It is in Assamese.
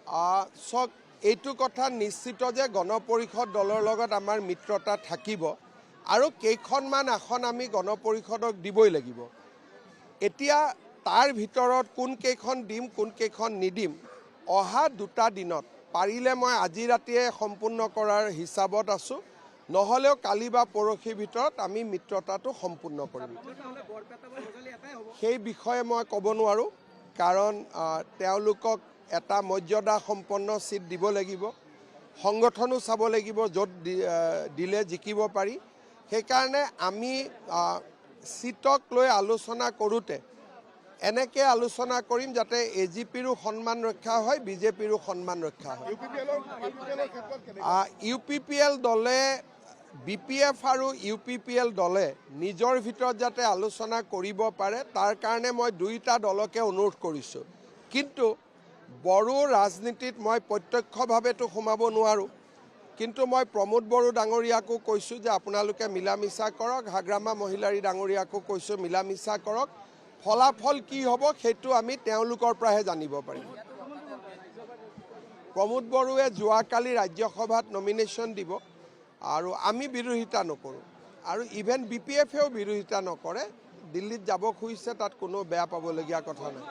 চাওক এইটো কথা নিশ্চিত যে গণপৰিষদ দলৰ লগত আমাৰ মিত্ৰতা থাকিব আৰু কেইখনমান আসন আমি গণপৰিষদক দিবই লাগিব। এতিয়া তাৰ ভিতৰত কোন কেইখন দিম কোন কেইখন নিদিম অহা দুটা দিনত পাৰিলে মই আজি ৰাতিয়ে সম্পূৰ্ণ কৰাৰ হিচাপত আছোঁ, নহ'লেও কালি বা পৰহিৰ ভিতৰত আমি মিত্ৰতাটো সম্পূৰ্ণ কৰিম। সেই বিষয়ে মই ক'ব নোৱাৰোঁ, কাৰণ তেওঁলোকক এটা মৰ্যাদা সম্পন্ন চিট দিব লাগিব, সংগঠনো চাব লাগিব য'ত দিলে জিকিব পাৰি। সেইকাৰণে আমি চিটক লৈ আলোচনা কৰোঁতে এনেকৈ আলোচনা কৰিম যাতে AGPৰো সন্মান ৰক্ষা হয়, BJPৰো সন্মান ৰক্ষা হয়। UPPL দলে BPF আৰু UPPL দলে নিজৰ ভিতৰত যাতে আলোচনা কৰিব পাৰে তাৰ কাৰণে মই দুয়োটা দলকে অনুৰোধ কৰিছোঁ। কিন্তু বড়ো ৰাজনীতিত মই প্ৰত্যক্ষভাৱেতো সোমাব নোৱাৰোঁ, কিন্তু মই প্ৰমোদ বড়ো ডাঙৰীয়াকো কৈছোঁ যে আপোনালোকে মিলা মিছা কৰক, হাগ্ৰামা মহিলাৰী ডাঙৰীয়াকো কৈছোঁ মিলা মিছা কৰক, ফলাফল কি হ'ব সেইটো আমি তেওঁলোকৰ পৰাহে জানিব পাৰিম। প্ৰমোদ বড়োৱে যোৱাকালি ৰাজ্যসভাত নমিনেশ্যন দিব আৰু আমি বিৰোধিতা নকৰোঁ, আৰু ইভেন BPFেও বিৰোধিতা নকৰে। দিল্লীত যাব খুজিছে, তাত কোনো বেয়া পাবলগীয়া কথা নাই।